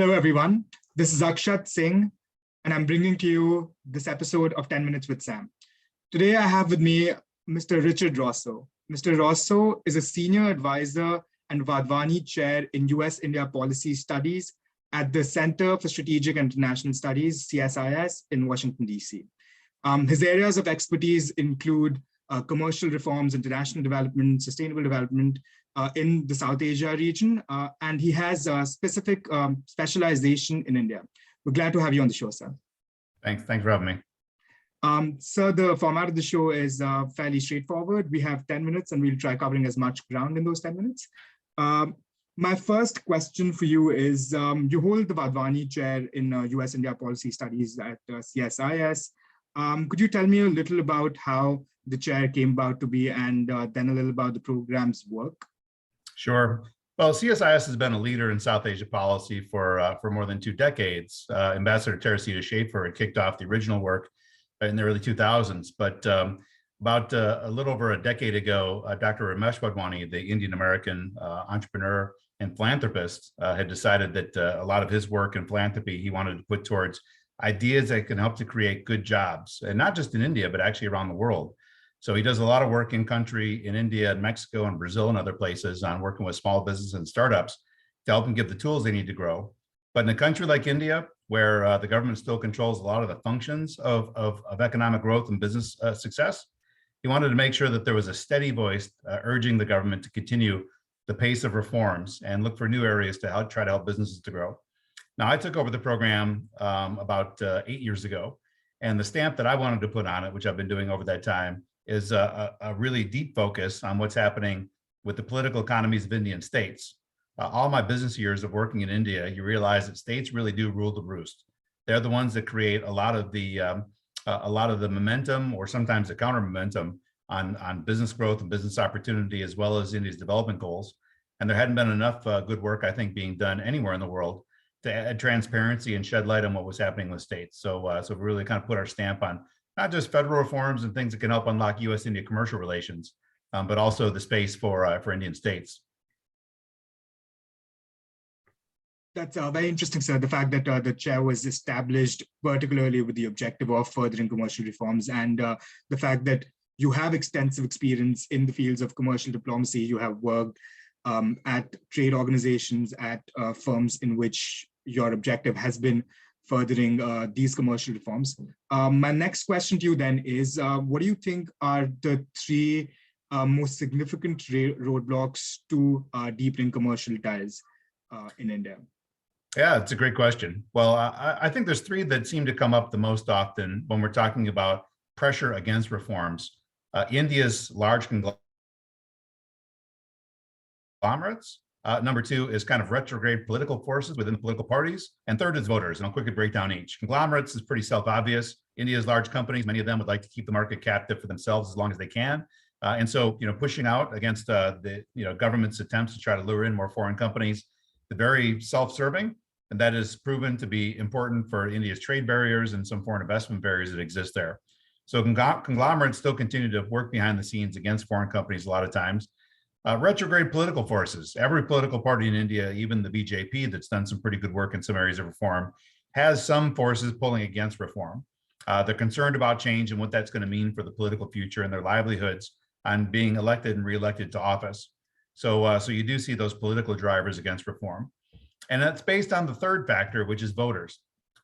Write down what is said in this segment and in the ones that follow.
Hello, everyone. This is Akshat Singh, and I'm bringing to you this episode of 10 Minutes with Sam. Today, I have with me Mr. Richard Rossow. Mr. Rossow is a senior advisor and Wadhwani Chair in US-India Policy Studies at the Center for Strategic and International Studies, CSIS, in Washington, D.C. His areas of expertise include commercial reforms, international development, sustainable development in the South Asia region, and he has a specific specialization in India. We're glad to have you on the show, sir. Thanks for having me. So the format of the show is fairly straightforward. We have 10 minutes and we'll try covering as much ground in those 10 minutes. My first question for you is, you hold the Bhagwani Chair in US-India Policy Studies at CSIS. Could you tell me a little about how the chair came about to be and then a little about the program's work? Sure. Well, CSIS has been a leader in South Asia policy for more than 2 decades. Ambassador Teresita Schaefer had kicked off the original work in the early 2000s, but about a little over a decade ago, Dr. Ramesh Wadhwani, the Indian-American entrepreneur and philanthropist, had decided that a lot of his work in philanthropy he wanted to put towards ideas that can help to create good jobs, and not just in India, but actually around the world. So he does a lot of work in country, in India and Mexico and Brazil and other places on working with small businesses and startups to help them get the tools they need to grow. But in a country like India, where the government still controls a lot of the functions of economic growth and business success, he wanted to make sure that there was a steady voice urging the government to continue the pace of reforms and look for new areas to try to help businesses to grow. Now, I took over the program about 8 years ago, and the stamp that I wanted to put on it, which I've been doing over that time, is a really deep focus on what's happening with the political economies of Indian states. All my business years of working in India, you realize that states really do rule the roost. They're the ones that create a lot of the momentum, or sometimes the counter momentum on business growth and business opportunity, as well as India's development goals. And there hadn't been enough good work, I think, being done anywhere in the world to add transparency and shed light on what was happening with states. So we really kind of put our stamp on not just federal reforms and things that can help unlock US-India commercial relations, but also the space for Indian states. That's very interesting, sir. The fact that the chair was established particularly with the objective of furthering commercial reforms, and the fact that you have extensive experience in the fields of commercial diplomacy. You have worked at trade organizations, at firms in which your objective has been furthering these commercial reforms. My next question to you then is, what do you think are the 3 most significant roadblocks to deepening commercial ties in India? Yeah, it's a great question. Well, I think there's 3 that seem to come up the most often when we're talking about pressure against reforms. India's large conglomerates. Number 2 is kind of retrograde political forces within the political parties. And 3rd is voters, and I'll quickly break down each. Conglomerates is pretty self-obvious. India's large companies, many of them would like to keep the market captive for themselves as long as they can. And so, pushing out against the government's attempts to try to lure in more foreign companies, they're very self-serving, and that is proven to be important for India's trade barriers and some foreign investment barriers that exist there. So conglomerates still continue to work behind the scenes against foreign companies a lot of times. Retrograde political forces. Every political party in India, even the BJP, that's done some pretty good work in some areas of reform, has some forces pulling against reform. They're concerned about change and what that's going to mean for the political future and their livelihoods on being elected and reelected to office. So you do see those political drivers against reform. And that's based on the 3rd factor, which is voters.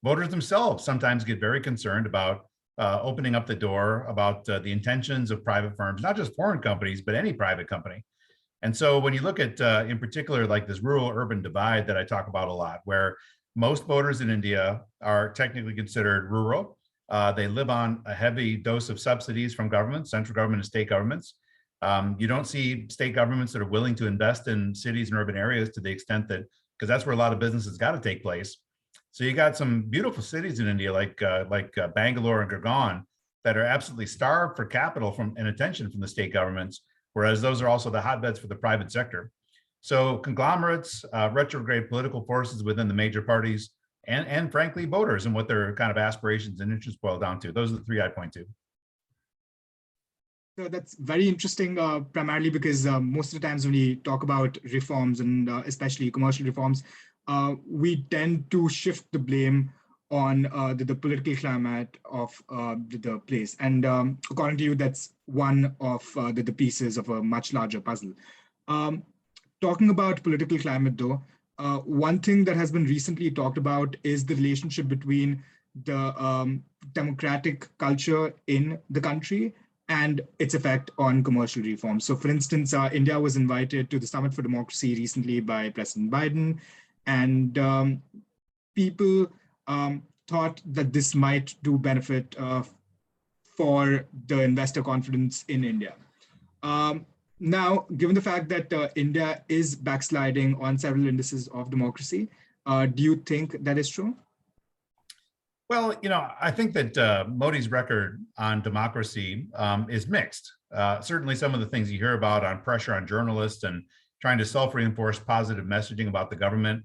Voters themselves sometimes get very concerned about opening up the door about the intentions of private firms, not just foreign companies, but any private company. And so when you look at, in particular, like this rural-urban divide that I talk about a lot, where most voters in India are technically considered rural. They live on a heavy dose of subsidies from government, central government and state governments. You don't see state governments that are willing to invest in cities and urban areas to the extent that, because that's where a lot of businesses got to take place. So you got some beautiful cities in India like Bangalore and Gurgaon that are absolutely starved for capital and attention from the state governments, whereas those are also the hotbeds for the private sector. So conglomerates, retrograde political forces within the major parties, and frankly, voters and what their kind of aspirations and interests boil down to. Those are the 3 I point to. So that's very interesting, primarily because most of the times when we talk about reforms and especially commercial reforms, we tend to shift the blame on the political climate of the place. And according to you, that's one of the pieces of a much larger puzzle. Um, Talking about political climate, though, one thing that has been recently talked about is the relationship between the democratic culture in the country and its effect on commercial reforms. So, for instance, India was invited to the Summit for Democracy recently by President Biden, and people thought that this might do benefit for the investor confidence in India. Now, given the fact that India is backsliding on several indices of democracy, do you think that is true? Well, I think that Modi's record on democracy is mixed. Certainly, some of the things you hear about on pressure on journalists and trying to self-reinforce positive messaging about the government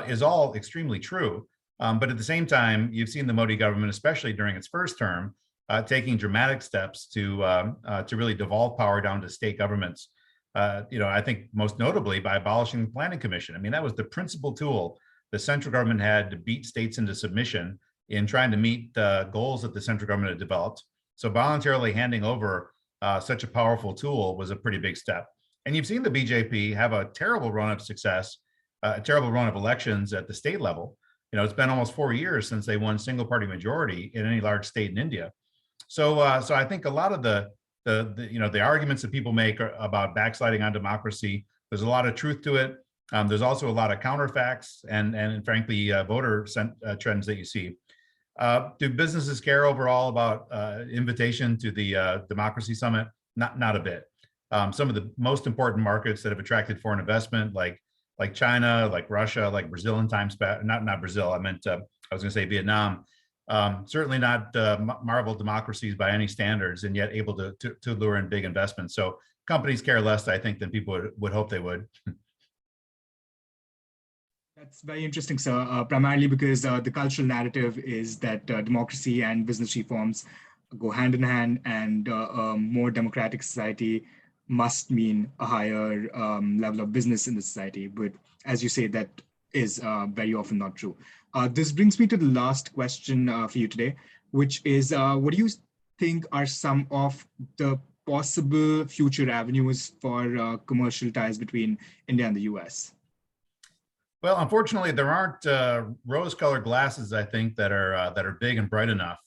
is all extremely true. But at the same time, you've seen the Modi government, especially during its first term, taking dramatic steps to really devolve power down to state governments. I think most notably by abolishing the Planning Commission. I mean, that was the principal tool the central government had to beat states into submission in trying to meet the goals that the central government had developed. So voluntarily handing over such a powerful tool was a pretty big step. And you've seen the BJP have a terrible run of success, a terrible run of elections at the state level. It's been almost 4 years since they won single party majority in any large state in India. So I think a lot of the arguments that people make about backsliding on democracy, there's a lot of truth to it. There's also a lot of counterfacts and frankly, voter trends that you see. Do businesses care overall about invitation to the Democracy Summit? Not a bit. Some of the most important markets that have attracted foreign investment, like China, like Russia, like Brazil in times past, not Brazil, I meant, I was gonna say Vietnam, certainly not marble democracies by any standards, and yet able to lure in big investments. So companies care less, I think, than people would hope they would. That's very interesting, sir, primarily because the cultural narrative is that democracy and business reforms go hand in hand, and a more democratic society must mean a higher level of business in the society. But as you say, that is very often not true. This brings me to the last question for you today, which is what do you think are some of the possible future avenues for commercial ties between India and the US? Well, unfortunately, there aren't rose-colored glasses, I think, that are big and bright enough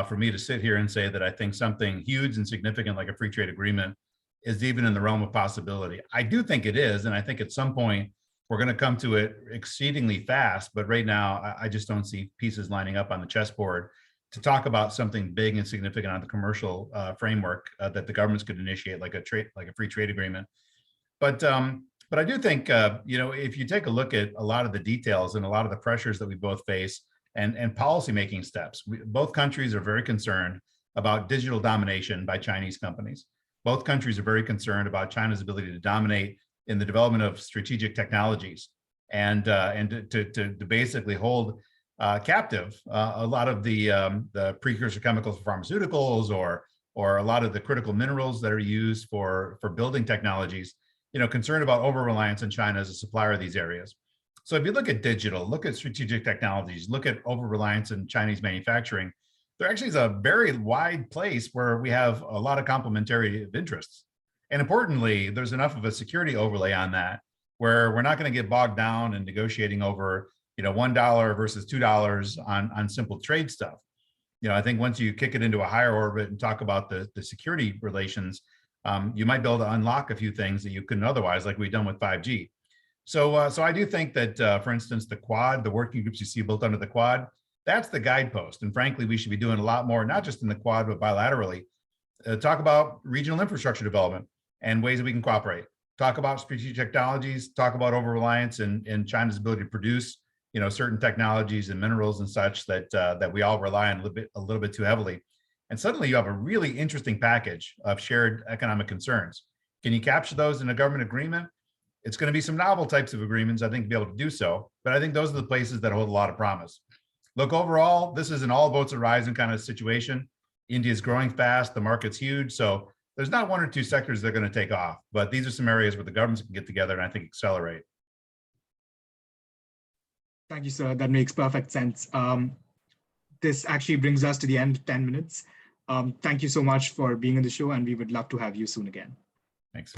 for me to sit here and say that I think something huge and significant like a free trade agreement is even in the realm of possibility. I do think it is, and I think at some point we're going to come to it exceedingly fast. But right now, I just don't see pieces lining up on the chessboard to talk about something big and significant on the commercial framework that the governments could initiate, like a free trade agreement. But I do think, if you take a look at a lot of the details and a lot of the pressures that we both face and policy-making steps, both countries are very concerned about digital domination by Chinese companies. Both countries are very concerned about China's ability to dominate in the development of strategic technologies and to basically hold captive a lot of the precursor chemicals for pharmaceuticals or a lot of the critical minerals that are used for building technologies. Concerned about over-reliance on China as a supplier of these areas. So if you look at digital, look at strategic technologies, look at over-reliance in Chinese manufacturing, there actually is a very wide place where we have a lot of complementary interests. And importantly, there's enough of a security overlay on that where we're not going to get bogged down in negotiating over, $1 versus $2 on simple trade stuff. I think once you kick it into a higher orbit and talk about the security relations, you might be able to unlock a few things that you couldn't otherwise, like we've done with 5G. So I do think that, for instance, the Quad, the working groups you see built under the Quad, that's the guidepost. And frankly, we should be doing a lot more, not just in the Quad, but bilaterally. Talk about regional infrastructure development and ways that we can cooperate. Talk about strategic technologies, talk about over-reliance and China's ability to produce, certain technologies and minerals and such that we all rely on a little bit too heavily. And suddenly you have a really interesting package of shared economic concerns. Can you capture those in a government agreement? It's going to be some novel types of agreements, I think, to be able to do so. But I think those are the places that hold a lot of promise. Look, overall, this is an all boats are rising kind of situation. India is growing fast. The market's huge. So there's not one or two sectors that are going to take off. But these are some areas where the governments can get together and I think accelerate. Thank you, sir. That makes perfect sense. This actually brings us to the end of 10 minutes. Thank you so much for being on the show, and we would love to have you soon again. Thanks.